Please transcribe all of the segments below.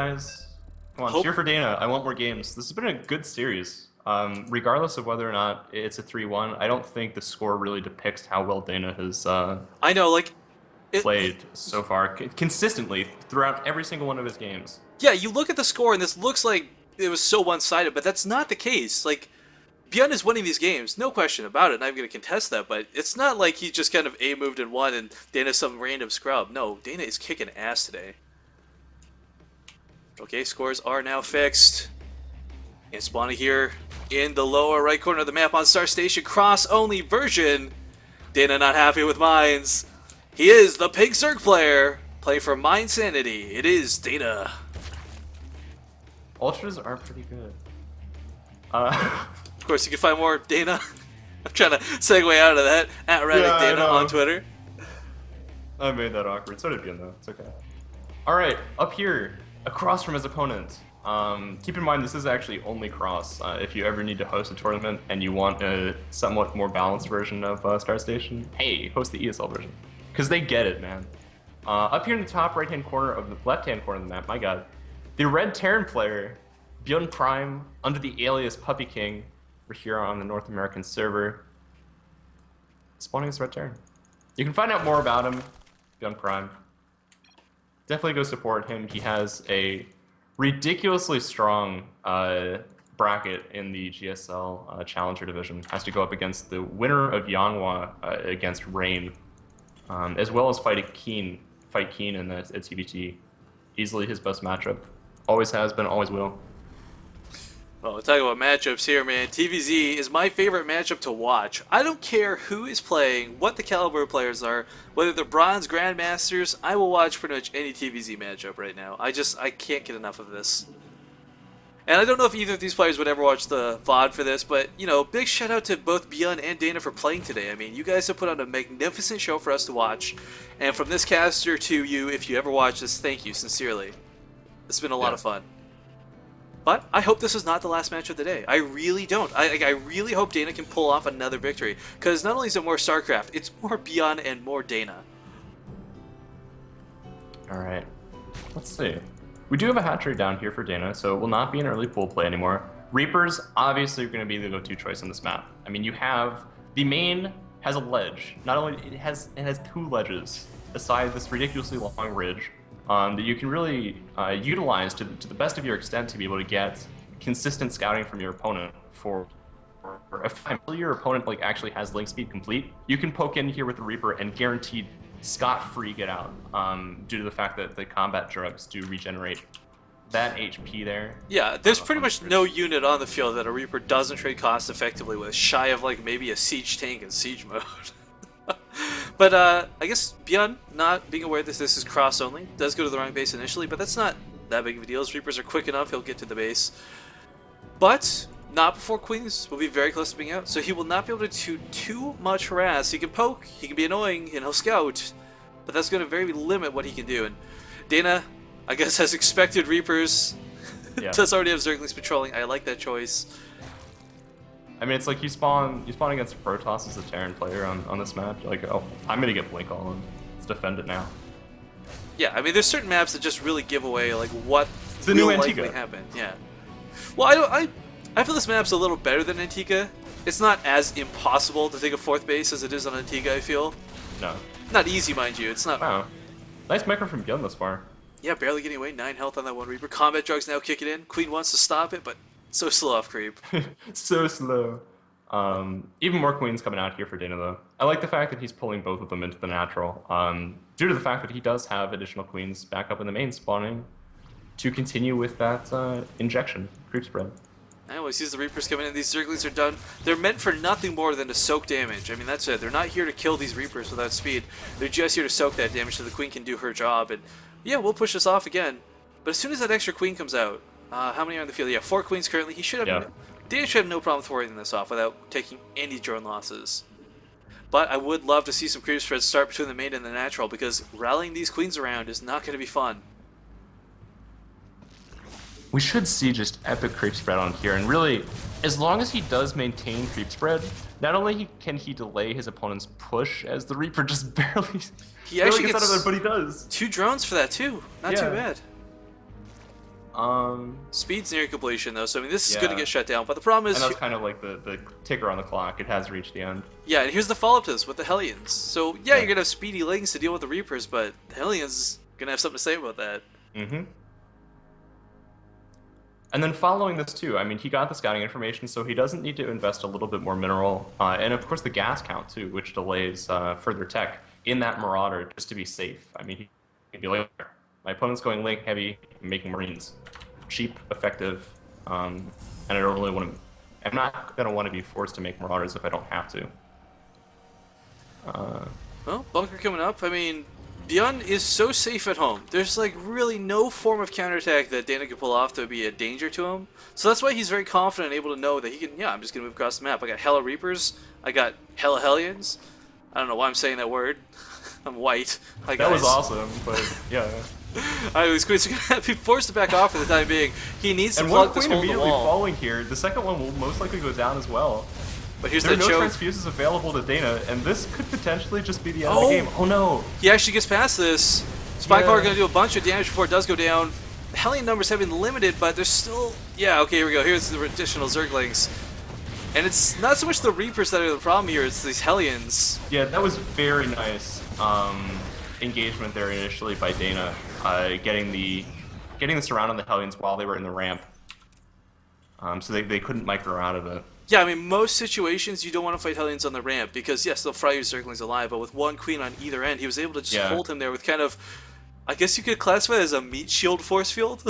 guys. Come on, Hope. cheer for DaNa. I want more games. This has been a good series. Regardless of whether or not it's a 3-1, I don't think the score really depicts how well DaNa has I know, like it. played so far consistently throughout every single one of his games. Yeah, you look at the score and this looks like it was so one-sided, but that's not the case. Like Byun is winning these games, no question about it. And I'm going to contest that, but it's not like he just kind of A moved and won and DaNa's some random scrub. No, DaNa is kicking ass today. Okay, scores are now fixed. And spawning here in the lower right corner of the map on Star Station, cross-only version. DaNa not happy with mines. He is the Pink Circ player. Play for Mine Sanity. It is DaNa. Ultras are pretty good. Of course, you can find more DaNa. I'm trying to segue out of that. At RadicDaNa on Twitter. I made that awkward. So did Byun, though. It's okay. All right, up here, across from his opponent. Keep in mind, this is actually only cross. If you ever need to host a tournament and you want a somewhat more balanced version of Star Station, hey, host the ESL version. Because they get it, man. Up here in the top right-hand corner of the left-hand corner of the map, my god, the red Terran player, Byun Prime, under the alias Puppy King, we're here on the North American server, spawning as red Terran. You can find out more about him, Byun Prime. Definitely go support him. He has a ridiculously strong bracket in the GSL Challenger division. Has to go up against the winner of Yanhua against Rain, as well as fight Keen in the TBT. Easily his best matchup. Always has been, always will. Well, we're talking about matchups here, man. TVZ is my favorite matchup to watch. I don't care who is playing, what the caliber of players are, whether they're bronze grandmasters. I will watch pretty much any TVZ matchup right now. I can't get enough of this. And I don't know if either of these players would ever watch the VOD for this, but, you know, big shout out to both Byun and DaNa for playing today. I mean, you guys have put on a magnificent show for us to watch. And from this caster to you, if you ever watch this, thank you, sincerely. It's been a lot of fun. But I hope this is not the last match of the day. I really don't. I really hope DaNa can pull off another victory. Because not only is it more StarCraft, it's more Byun and more DaNa. Alright. Let's see. We do have a hat trick down here for DaNa, so it will not be an early pool play anymore. Reapers obviously are going to be the go-to choice on this map. I mean, you have... The main has a ledge. Not only... It has 2 ledges, aside this ridiculously long ridge. That you can really utilize to the best of your extent to be able to get consistent scouting from your opponent. For if your opponent like actually has link speed complete, you can poke in here with the Reaper and guaranteed scot-free get out due to the fact that the combat drugs do regenerate that HP there. Yeah, there's pretty much no unit on the field that a Reaper doesn't trade cost effectively with, shy of like maybe a siege tank in siege mode. But I guess Byun, not being aware that this is cross only, does go to the wrong base initially, but that's not that big of a deal. His Reapers are quick enough, he'll get to the base. But not before Queens will be very close to being out, so he will not be able to do too much harass. He can poke, he can be annoying, and he'll scout, but that's going to very limit what he can do. And DaNa, I guess, has expected Reapers. Yeah. Does already have Zerglings patrolling. I like that choice. I mean, it's like you spawn against Protoss as a Terran player on this map. You're like, oh, I'm gonna get Blink on. Let's defend it now. Yeah, I mean, there's certain maps that just really give away like what will likely happen. Yeah. Well, I feel this map's a little better than Antigua. It's not as impossible to take a 4th base as it is on Antigua, I feel. No. Not easy, mind you. It's not. Wow. Nice micro from Byun thus far. Yeah, barely getting away. 9 health on that one Reaper. Combat drugs now kicking in. Queen wants to stop it, but so slow off creep. So slow. Even more Queens coming out here for DaNa, though. I like the fact that he's pulling both of them into the natural, due to the fact that he does have additional Queens back up in the main spawning to continue with that injection, creep spread. I always sees the Reapers coming in. These Zerglings are done. They're meant for nothing more than to soak damage. I mean, that's it. They're not here to kill these Reapers without speed. They're just here to soak that damage so the Queen can do her job. And yeah, we'll push this off again. But as soon as that extra Queen comes out, how many are on the field? Yeah, 4 Queens currently. He should have. DaNa should have no problem throwing this off without taking any drone losses. But I would love to see some creep spreads start between the main and the natural, because rallying these Queens around is not going to be fun. We should see just epic creep spread on here, and really, as long as he does maintain creep spread, not only can he delay his opponent's push, as the Reaper just barely, he actually gets gets out of it, but he does. 2 drones for that too. Not too bad. Speed's near completion though, so I mean this is Yeah. going to get shut down. But the problem is, And that's kind of like the ticker on the clock. It has reached the end. yeah, and here's the follow-up to this with the Hellions. So yeah, you're going to have speedy Lings to deal with the Reapers, but the Hellions going to have something to say about that. Mm-hmm. And then following this too, I mean, he got the scouting information, so he doesn't need to invest a little bit more mineral, and of course the gas count too, which delays further tech in that Marauder just to be safe. I mean, he'd be like, my opponent's going link heavy, I'm making Marines, cheap, effective, and I don't really want to. I'm not gonna want to be forced to make Marauders if I don't have to. Well, bunker coming up. I mean, Byun is so safe at home. There's like really no form of counterattack that DaNa could pull off that would be a danger to him. So that's why he's very confident and able to know that he can, yeah, I'm just going to move across the map. I got hella Reapers. I got hella Hellions. I don't know why I'm saying that word. I'm white. Hi, guys. That was awesome, but yeah. Alright, Squeeze is going to be forced to back off for the time being. He needs to And one plug this queen hole in the immediately wall. falling here, the second one will most likely go down as well. But here's There are the no choke. transfuses available to DaNa, and this could potentially just be the end of Oh! the game. Oh no! He actually gets past this. Spy Yeah. Power going to do a bunch of damage before it does go down. The Hellion numbers have been limited, but there's still... Yeah, okay, here we go. Here's the additional Zerglings. And it's not so much the Reapers that are the problem here, it's these Hellions. Yeah, that was very nice engagement there initially by DaNa, getting the surround on the Hellions while they were in the ramp, so they couldn't micro out of it. Yeah, I mean, most situations you don't want to fight Hellions on the ramp, because yes, they'll fry your Zerglings alive, but with one queen on either end, he was able to just hold him there with kind of... I guess you could classify it as a meat shield force field.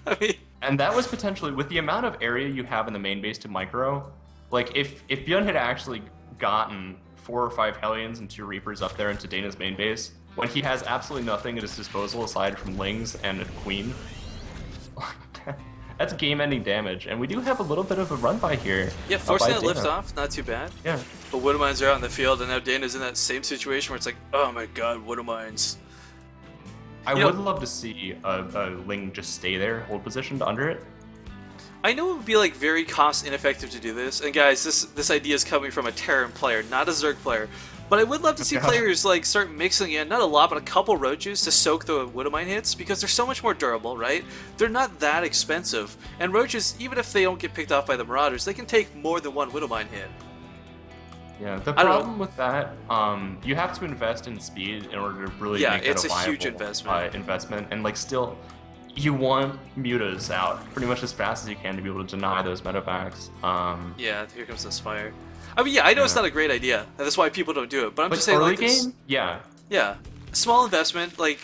I mean... And that was potentially, with the amount of area you have in the main base to micro, like if Byun had actually gotten 4 or 5 Hellions and 2 Reapers up there into DaNa's main base, when he has absolutely nothing at his disposal aside from Lings and a queen, that's game-ending damage. And we do have a little bit of a run by here. Yeah, forcing by that lift DaNa. off, not too bad. Yeah. But Widowmines are out in the field, and now DaNa's in that same situation where it's like, oh my god, Widowmines. I You would know- love to see a Ling just stay there, hold positioned under it. I know it would be like very cost ineffective to do this, and guys, this idea is coming from a Terran player, not a Zerg player. But I would love to see God. players like start mixing in, not a lot, but a couple Roaches to soak the Widowmine hits, because they're so much more durable, right? They're not that expensive. And Roaches, even if they don't get picked off by the Marauders, they can take more than one Widowmine hit. Yeah, the I don't know. problem with that, you have to invest in speed in order to really Yeah, make that it's a a viable huge investment. investment, and like still, you want mutas out pretty much as fast as you can to be able to deny those medevacs. Yeah, here comes the Spire. I mean, yeah, I know it's Yeah. not a great idea, and that's why people don't do it, but I'm But just saying, early like, this, game, yeah, yeah, small investment, like,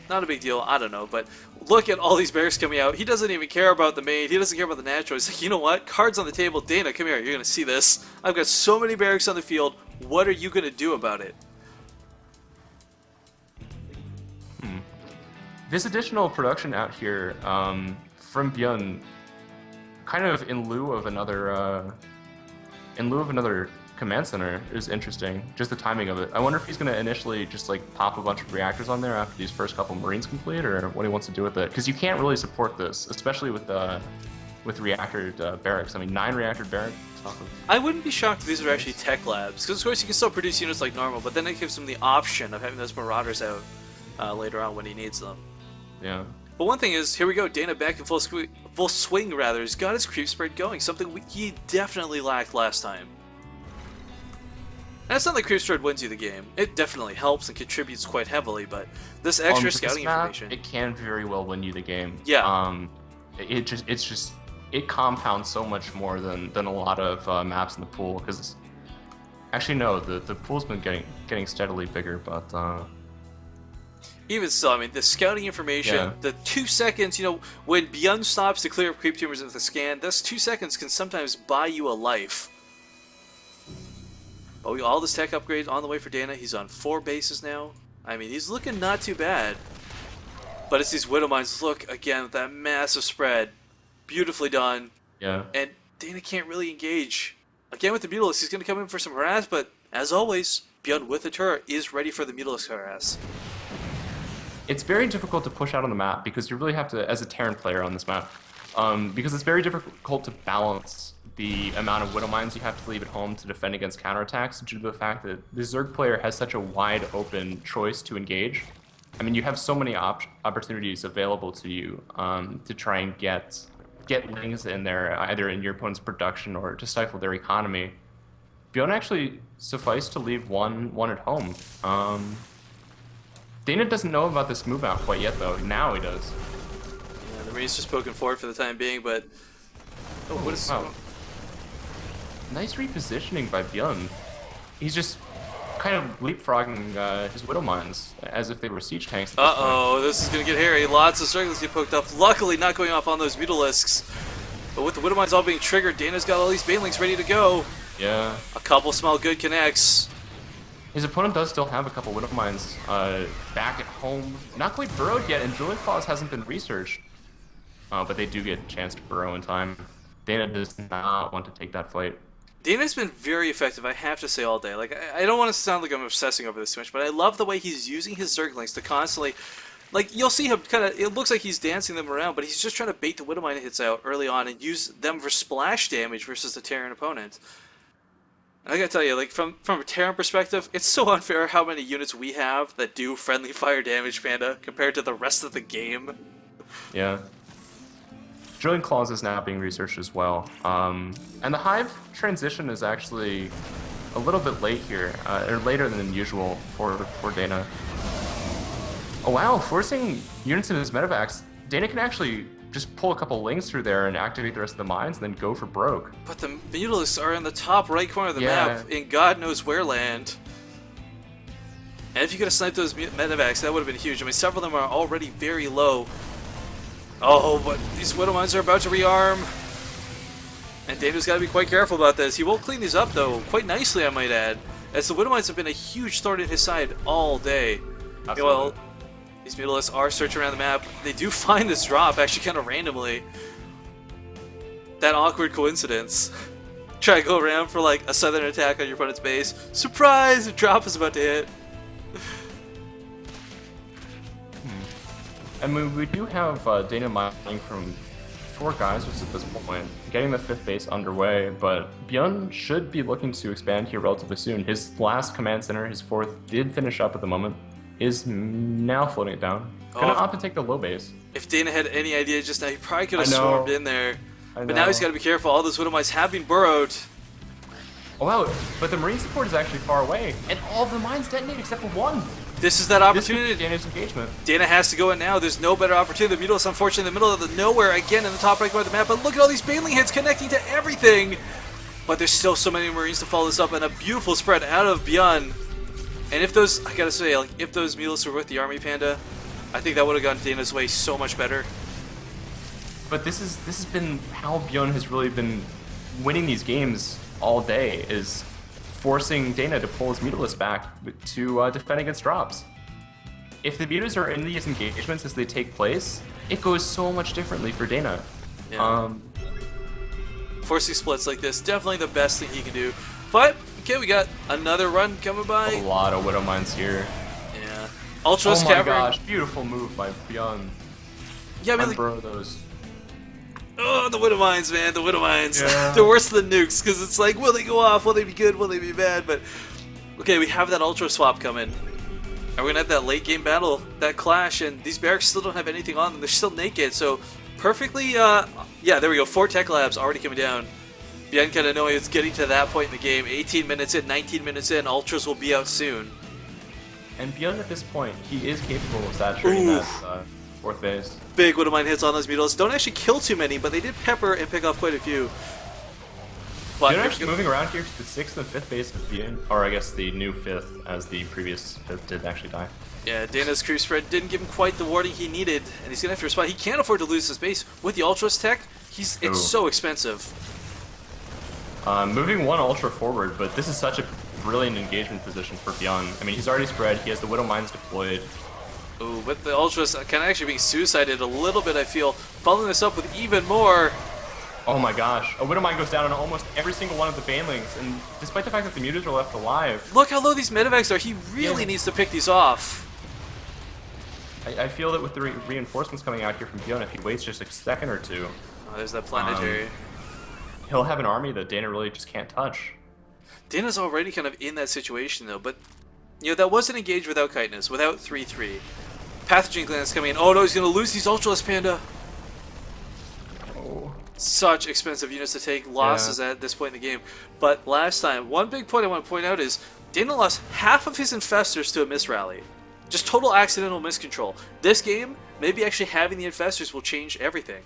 not a big deal, I don't know, but look at all these barracks coming out. He doesn't even care about the main, he doesn't care about the natural. He's like, you know what, cards on the table, DaNa, come here, you're gonna see this. I've got so many barracks on the field, what are you gonna do about it? this additional production out here from Byun, kind of in lieu of another command center, is interesting. Just the timing of it. I wonder if he's going to initially just like pop a bunch of reactors on there after these first couple Marines complete, or what he wants to do with it. Because you can't really support this, especially with reactor barracks. I mean, 9 reactor barracks. Off of... I wouldn't be shocked if these are actually tech labs, because of course you can still produce units like normal, but then it gives him the option of having those Marauders out later on when he needs them. Yeah. But one thing is, here we go, DaNa back in full swing rather. He's got his creep spread going, something he definitely lacked last time. And it's not like creep spread wins you the game. It definitely helps and contributes quite heavily, but this extra This scouting map, information... it can very well win you the game. Yeah. It compounds so much more than a lot of maps in the pool. Because actually, no, the pool's been getting steadily bigger, but. Even so, I mean, the scouting information, Yeah. the 2 seconds, you know, when Byun stops to clear up creep tumors with a scan, those 2 seconds can sometimes buy you a life. But all this tech upgrade on the way for DaNa. He's on 4 bases now. I mean, he's looking not too bad. But it's these Widowmines. Look, again, with that massive spread. Beautifully done. Yeah. And DaNa can't really engage. Again, with the Mutalisk, he's going to come in for some harass, but as always, Byun with the turret is ready for the Mutalisk harass. It's very difficult to push out on the map because you really have to, as a Terran player on this map, because it's very difficult to balance the amount of Widow Mines you have to leave at home to defend against counterattacks due to the fact that the Zerg player has such a wide open choice to engage. I mean, you have so many opportunities available to you to try and get lings in there, either in your opponent's production or to stifle their economy. Byun actually sufficed to leave one at home. DaNa doesn't know about this move out quite yet, though. Now he does. Yeah, the Marine's just poking forward for the time being, but... Oh, what is... Wow. Nice repositioning by Byun. He's just kind of leapfrogging his Widow Mines as if they were siege tanks. Uh-oh, this is going to get hairy. Lots of struggles get poked up. Luckily, not going off on those Mutalisks. But with the Widow Mines all being triggered, DaNa's got all these Banelings ready to go. Yeah. A couple small good connects. His opponent does still have a couple Widow Mines back at home. Not quite burrowed yet, and Drilling Claws hasn't been researched. But they do get a chance to burrow in time. DaNa does not want to take that fight. DaNa's been very effective, I have to say, all day. Like, I don't want to sound like I'm obsessing over this too much, but I love the way he's using his Zerglings to constantly... Like, you'll see him kind of... It looks like he's dancing them around, but he's just trying to bait the Widow Mine hits out early on and use them for splash damage versus the Terran opponent. I gotta tell you, like, from a Terran perspective, it's so unfair how many units we have that do friendly fire damage, Panda, compared to the rest of the game. Yeah. Drilling Claws is now being researched as well. And the Hive transition is actually a little bit late here, or later than usual for DaNa. Oh wow, forcing units into his medevacs. DaNa can actually just pull a couple lings through there and activate the rest of the mines and then go for broke. But the Mutalisks are in the top right corner of the Yeah. map in God knows where land. And if you could have sniped those medevacs, that would have been huge. I mean, several of them are already very low. Oh, but these Widow Mines are about to rearm. And DaNa's got to be quite careful about this. He will clean these up, though, quite nicely, I might add. As the Widow Mines have been a huge thorn in his side all day. Absolutely. Well, these Mutalisks are searching around the map. They do find this drop, actually kind of randomly. That awkward coincidence. Try to go around for like a southern attack on your opponent's base. Surprise! A drop is about to hit. I mean, we do have DaNa mining from 4 geysers at this point, getting the 5th base underway, but Byun should be looking to expand here relatively soon. His last command center, his 4th, did finish up at the moment, is now floating it down. Gonna opt to take the low base. If DaNa had any idea just now, he probably could have I know. swarmed in there. I But now he's got to be careful. All those Widow Mines have been burrowed. Oh wow, but the Marine support is actually far away, and all of the mines detonate except for one. This is that This could be opportunity. DaNa's engagement. DaNa has to go in now. There's no better opportunity. The Mutalisks, unfortunately, in the middle of the nowhere, again in the top right corner of the map. But look at all these Baneling hits connecting to everything. But there's still so many Marines to follow this up, and a beautiful spread out of Byun. And if those, I gotta say, like, if those Mutalisks were with the army, Panda, I think that would have gone DaNa's way so much better. But this has been how Byun has really been winning these games all day, is forcing DaNa to pull his Mutalisks back to defend against drops. If the Mutas are in these engagements as they take place, it goes so much differently for DaNa. Yeah. Forcing splits like this, definitely the best thing he can do. But, okay, we got another run coming by. A lot of Widow Mines here. Yeah. Ultras Oh my Cavern. gosh, beautiful move by Byun. Yeah, I mean, like, Unburrow those. oh, the Widow Mines, man, the Widow Mines. Yeah. They're worse than nukes, because it's like, will they go off? Will they be good? Will they be bad? But, okay, we have that Ultra swap coming. And we're going to have that late game battle, that clash, and these barracks still don't have anything on them. They're still naked, so perfectly, yeah, there we go. 4 tech labs already coming down. Byun kind of knowing it's getting to that point in the game. 18 minutes in, 19 minutes in, Ultras will be out soon. And Byun at this point, he is capable of saturating Oof. that 4th base. Big Widow Mine hits on those Mutalisks. Don't actually kill too many, but they did pepper and pick off quite a few. But Byun actually moving around here to the 6th and 5th base of Byun, or I guess the new 5th, as the previous 5th did actually die. yeah, DaNa's creep spread didn't give him quite the warning he needed, and he's gonna have to respond. He can't afford to lose his base with the Ultras tech. It's Ooh. so expensive. Moving 1 ultra forward, but this is such a brilliant engagement position for Byun. I mean, he's already spread, he has the Widow Mines deployed. Ooh, with the Ultras kind of actually being suicided a little bit, I feel. Following this up with even more. Oh my gosh, a Widow Mine goes down on almost every single one of the Banelings, and despite the fact that the Mutas are left alive, Look how low these medevacs are. He really Yeah. needs to pick these off. I feel that with the reinforcements coming out here from Byun, if he waits just a second or two, Oh, there's that planetary. he'll have an army that DaNa really just can't touch. DaNa's already kind of in that situation, though, but, you know, that wasn't engaged without Chitinous, without 3-3. Pathogen Glands coming in. Oh no, he's going to lose these Ultralisk Panda. Oh. Such expensive units to take losses at this point in the game. But last time, one big point I want to point out is DaNa lost half of his Infestors to a misrally. Just total accidental miscontrol. This game, maybe actually having the Infestors will change everything.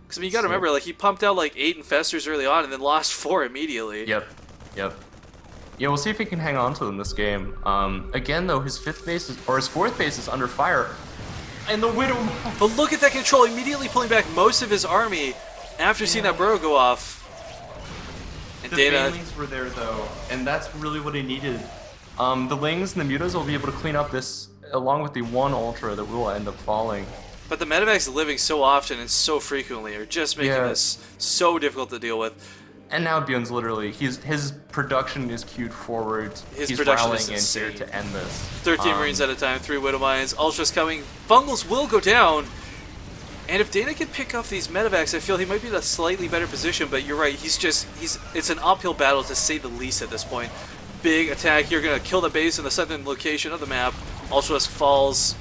Because I mean, you got to remember, like he pumped out like 8 Infestors early on and then lost 4 immediately. Yep. Yeah, we'll see if he can hang on to them this game. Again, though, his 5th base is, or his 4th base is under fire. And the Widow... But look at that control, immediately pulling back most of his army after seeing that burrow go off. And the DaNa... Banelings were there, though, and that's really what he needed. The Lings and the Mutas will be able to clean up this, along with the 1 Ultra that will end up falling. But the medevacs living so often and so frequently are just making this so difficult to deal with. And now Byun's literally, his production is queued forward. His He's production rallying is in insane. here to end this. 13 Marines at a time, 3 Widow Mines, Ultras coming, Fungals will go down. And if DaNa can pick off these medevacs, I feel he might be in a slightly better position, but you're right, it's an uphill battle to say the least at this point. Big attack, you're going to kill the base in the southern location of the map. Ultras falls.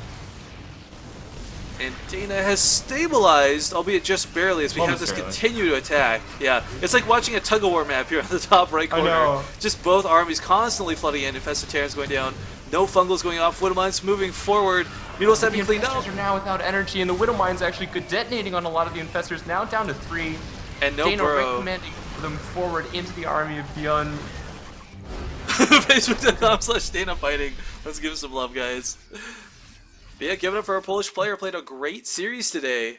And DaNa has stabilized, albeit just barely, as we have this continue to attack. Yeah, it's like watching a tug-of-war map here on the top right corner. I know. Just both armies constantly flooding in, Infested Terrans going down, no Fungals going off, Widow Mines moving forward, Mules having cleaned up. The Infestors are now without energy, and the Widow Mine's actually good detonating on a lot of the Infestors, now down to 3. And no DaNa burrow. recommending them forward into the army of Byun. Facebook.com/DaNa fighting. Let's give him some love, guys. But yeah, give it up for our Polish player. Played a great series today.